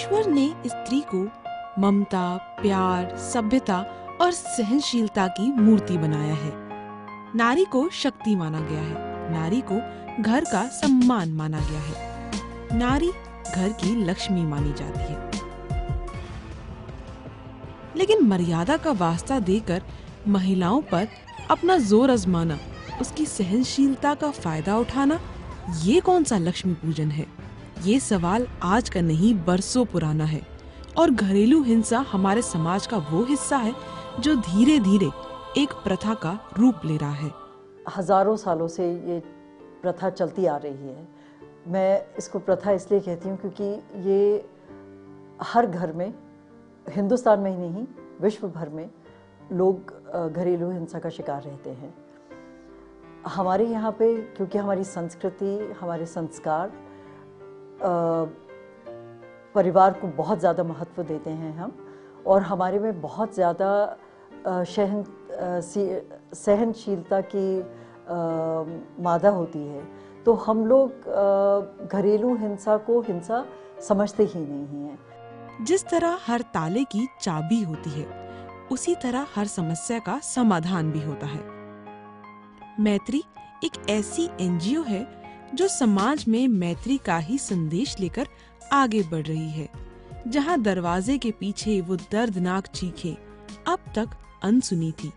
ईश्वर ने स्त्री को ममता, प्यार, सभ्यता और सहनशीलता की मूर्ति बनाया है। नारी को शक्ति माना गया है, नारी को घर का सम्मान माना गया है, नारी घर की लक्ष्मी मानी जाती है। लेकिन मर्यादा का वास्ता देकर महिलाओं पर अपना जोर आजमाना, उसकी सहनशीलता का फायदा उठाना, ये कौन सा लक्ष्मी पूजन है? ये सवाल आज का नहीं, बरसों पुराना है। और घरेलू हिंसा हमारे समाज का वो हिस्सा है जो धीरे धीरे एक प्रथा का रूप ले रहा है। हजारों सालों से ये प्रथा चलती आ रही है। मैं इसको प्रथा इसलिए कहती हूँ क्योंकि ये हर घर में, हिंदुस्तान में ही नहीं, विश्व भर में लोग घरेलू हिंसा का शिकार रहते हैं। हमारे यहाँ पे क्योंकि हमारी संस्कृति, हमारे संस्कार परिवार को बहुत ज़्यादा महत्व देते हैं हम, और हमारे में बहुत ज़्यादा सहनशीलता की मादा होती है, तो हम लोग घरेलू हिंसा को हिंसा समझते ही नहीं हैं। जिस तरह हर ताले की चाबी होती है, उसी तरह हर समस्या का समाधान भी होता है। मैत्री एक ऐसी एनजीओ है जो समाज में मैत्री का ही संदेश लेकर आगे बढ़ रही है। जहां दरवाजे के पीछे वो दर्दनाक चीखें अब तक अनसुनी थी,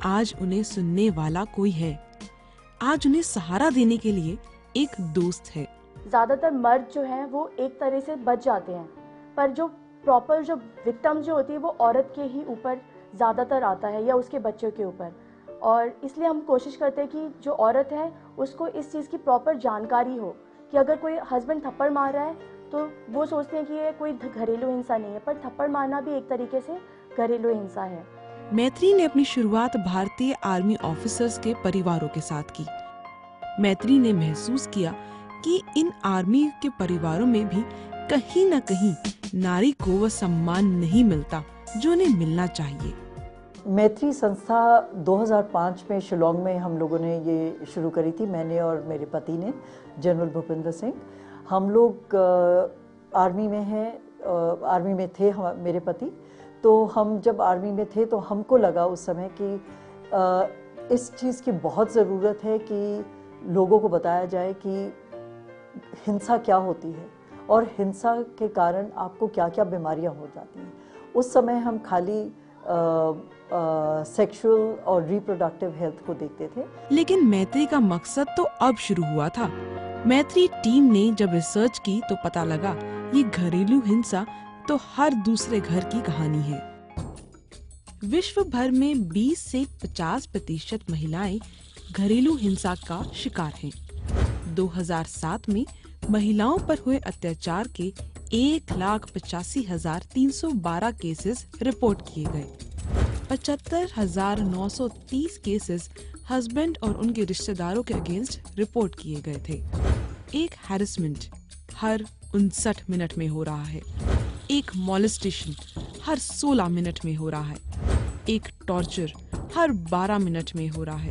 आज उन्हें सुनने वाला कोई है। आज उन्हें सहारा देने के लिए एक दोस्त है। ज्यादातर मर्द जो हैं वो एक तरह से बच जाते हैं, पर जो प्रॉपर जो विक्टिम जो होती है वो औरत के ही ऊपर ज्यादातर आता है या उसके बच्चों के ऊपर। और इसलिए हम कोशिश करते हैं कि जो औरत है उसको इस चीज़ की प्रॉपर जानकारी हो कि अगर कोई हस्बैंड थप्पड़ मार रहा है तो वो सोचते हैं कि ये कोई घरेलू हिंसा नहीं है, पर थप्पड़ मारना भी एक तरीके से घरेलू हिंसा है। मैत्री ने अपनी शुरुआत भारतीय आर्मी ऑफिसर्स के परिवारों के साथ की। मैत्री ने महसूस किया कि इन आर्मी के परिवारों में भी कहीं न कहीं नारी को वह सम्मान नहीं मिलता जो उन्हें मिलना चाहिए। मैत्री संस्था 2005 में शिलोंग में हम लोगों ने ये शुरू करी थी, मैंने और मेरे पति ने, जनरल भूपिंदर सिंह। हम लोग आर्मी में हैं, आर्मी में थे मेरे पति। तो हम जब आर्मी में थे तो हमको लगा उस समय कि इस चीज़ की बहुत ज़रूरत है कि लोगों को बताया जाए कि हिंसा क्या होती है और हिंसा के कारण आपको क्या क्या बीमारियां हो जाती हैं। उस समय हम खाली सेक्सुअल और रिप्रोडक्टिव हेल्थ को देखते थे। लेकिन मैत्री का मकसद तो अब शुरू हुआ था। मैत्री टीम ने जब रिसर्च की तो पता लगा ये घरेलू हिंसा तो हर दूसरे घर की कहानी है। विश्व भर में 20 से 50% महिलाएं घरेलू हिंसा का शिकार हैं। 2007 में महिलाओं पर हुए अत्याचार के 1,85,312 केसेस रिपोर्ट किए गए। 75,930 केसेस हस्बैंड और उनके रिश्तेदारों के अगेंस्ट रिपोर्ट किए गए थे। एक हैरेसमेंट हर 59 मिनट में हो रहा है, एक मॉलेस्टेशन हर 16 मिनट में हो रहा है, एक टॉर्चर हर 12 मिनट में हो रहा है।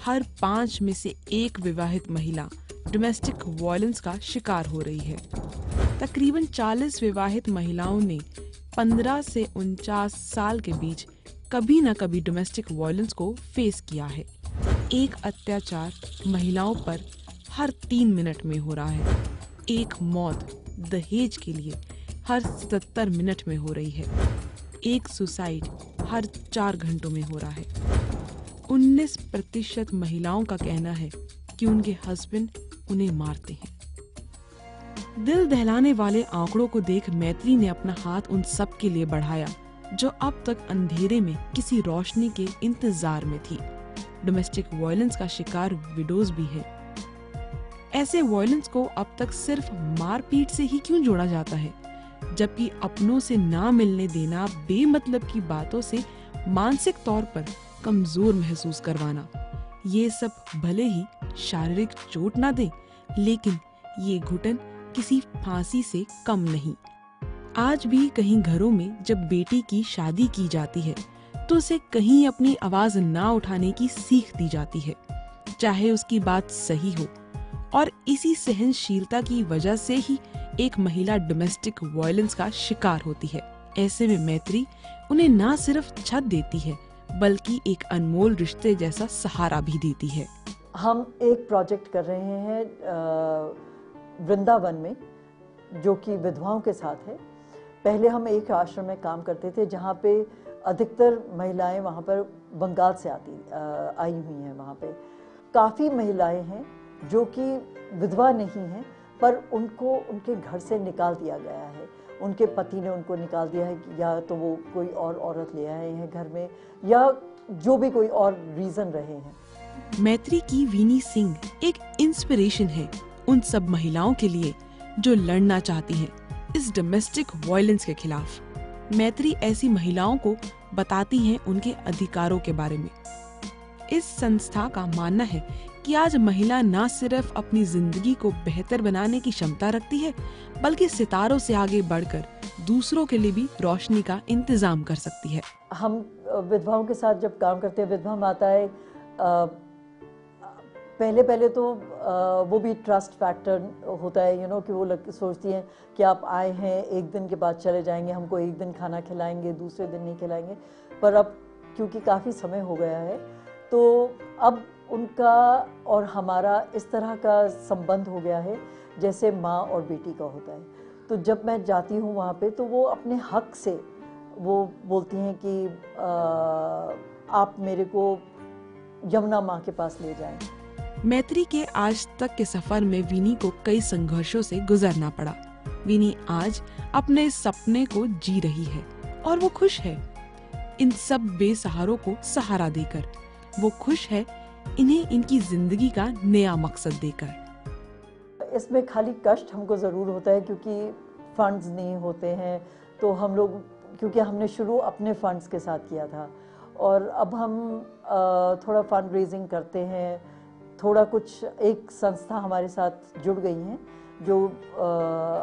हर 5 में से एक विवाहित महिला डोमेस्टिक वायलेंस का शिकार हो रही है। तकरीबन 40 विवाहित महिलाओं ने 15 से 49 साल के बीच कभी न कभी डोमेस्टिक वायलेंस को फेस किया है। एक अत्याचार महिलाओं पर हर 3 मिनट में हो रहा है। एक मौत दहेज के लिए हर 77 मिनट में हो रही है। एक सुसाइड हर 4 घंटों में हो रहा है। 19% महिलाओं का कहना है कि उनके हस्बैंड उन्हें मारते हैं। दिल दहलाने वाले आंकड़ों को देख मैत्री ने अपना हाथ उन सब के लिए बढ़ाया जो अब तक अंधेरे में किसी रोशनी के इंतजार में थी। डोमेस्टिक वायलेंस का शिकार विडोज भी है। ऐसे वायलेंस को अब तक सिर्फ मारपीट से ही क्यों जोड़ा जाता है, जबकि अपनों से ना मिलने देना, बेमतलब की बातों से मानसिक तौर पर कमजोर महसूस करवाना, ये सब भले ही शारीरिक चोट ना दे, लेकिन ये घुटन किसी फांसी से कम नहीं। आज भी कहीं घरों में जब बेटी की शादी की जाती है तो उसे कहीं अपनी आवाज ना उठाने की सीख दी जाती है, चाहे उसकी बात सही हो। और इसी सहनशीलता की वजह से ही एक महिला डोमेस्टिक वायलेंस का शिकार होती है। ऐसे में मैत्री उन्हें ना सिर्फ छत देती है बल्कि एक अनमोल रिश्ते जैसा सहारा भी देती है। हम एक प्रोजेक्ट कर रहे हैं वृंदावन में, जो कि विधवाओं के साथ है। पहले हम एक आश्रम में काम करते थे जहाँ पे अधिकतर महिलाएं वहाँ पर बंगाल से आई हुई हैं। वहाँ पे काफ़ी महिलाएं हैं जो कि विधवा नहीं हैं, पर उनको उनके घर से निकाल दिया गया है। उनके पति ने उनको निकाल दिया है कि या तो वो कोई और औरत ले आए हैं घर में, या जो भी कोई और रीज़न रहे हैं। मैत्री की वीनी सिंह एक इंस्पिरेशन है उन सब महिलाओं के लिए जो लड़ना चाहती हैं इस डोमेस्टिक वायलेंस के खिलाफ। मैत्री ऐसी महिलाओं को बताती हैं उनके अधिकारों के बारे में। इस संस्था का मानना है कि आज महिला न सिर्फ अपनी जिंदगी को बेहतर बनाने की क्षमता रखती है बल्कि सितारों से आगे बढ़कर दूसरों के लिए भी रोशनी का इंतजाम कर सकती है। हम विधवाओं के साथ जब काम करते हैं, विधवा माताएं पहले तो वो भी ट्रस्ट फैक्टर होता है, कि वो सोचती हैं कि आप आए हैं, एक दिन के बाद चले जाएंगे, हमको एक दिन खाना खिलाएंगे, दूसरे दिन नहीं खिलाएंगे। पर अब क्योंकि काफ़ी समय हो गया है, तो अब उनका और हमारा इस तरह का संबंध हो गया है जैसे माँ और बेटी का होता है। तो जब मैं जाती हूँ वहाँ पे, तो वो अपने हक से वो बोलती हैं कि आप मेरे को यमुना माँ के पास ले जाएं। मैत्री के आज तक के सफर में वीनी को कई संघर्षों से गुजरना पड़ा। वीनी आज अपने सपने को जी रही है और वो खुश है इन सब बेसहारों को सहारा देकर। वो खुश है इन्हें इनकी जिंदगी का नया मकसद देकर। इसमें खाली कष्ट हमको ज़रूर होता है क्योंकि फंड्स नहीं होते हैं। तो हम लोग, क्योंकि हमने शुरू अपने फंड्स के साथ किया था और अब हम थोड़ा फंड रेजिंग करते हैं, थोड़ा कुछ एक संस्था हमारे साथ जुड़ गई हैं जो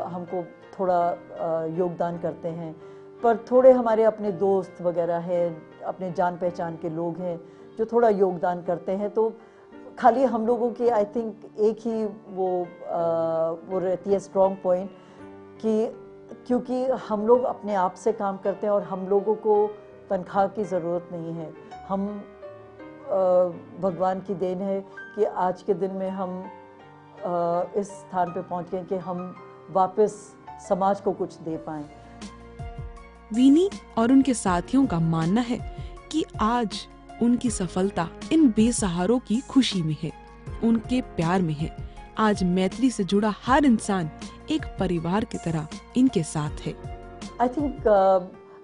हमको थोड़ा योगदान करते हैं। पर थोड़े हमारे अपने दोस्त वगैरह हैं, अपने जान पहचान के लोग हैं जो थोड़ा योगदान करते हैं। तो खाली हम लोगों की आई थिंक एक ही वो रहती है स्ट्रॉन्ग पॉइंट कि क्योंकि हम लोग अपने आप से काम करते हैं और हम लोगों को तनख्वाह की ज़रूरत नहीं है। हम भगवान की देन है कि आज के दिन में हम इस स्थान पे पहुंच गए कि हम वापस समाज को कुछ दे पाएं। वीनी और उनके साथियों का मानना है कि आज उनकी सफलता इन बेसहारों की खुशी में है, उनके प्यार में है। आज मैत्री से जुड़ा हर इंसान एक परिवार की तरह इनके साथ है। आई थिंक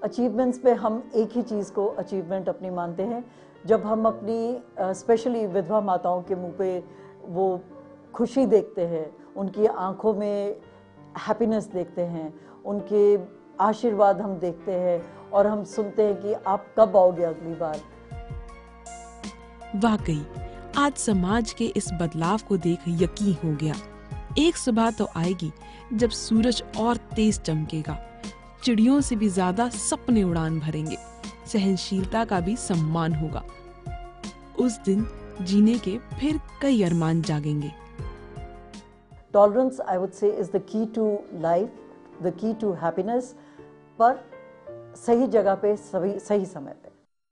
अचीवमेंट्स पे हम एक ही चीज़ को अचीवमेंट अपनी मानते हैं, जब हम अपनी स्पेशली विधवा माताओं के मुंह पे वो खुशी देखते हैं, उनकी आंखों में हैप्पीनेस देखते हैं, उनके आशीर्वाद हम देखते हैं और हम सुनते हैं कि आप कब आओगे अगली बार। वाकई आज समाज के इस बदलाव को देख यकीन हो गया, एक सुबह तो आएगी जब सूरज और तेज चमकेगा, चिड़ियों से भी ज्यादा सपने उड़ान भरेंगे, सहनशीलता का भी सम्मान होगा। उस दिन जीने के फिर कई अरमान जागेंगे। Tolerance I would say is the key to life, the key to happiness, पर सही जगह पे सही समय पे।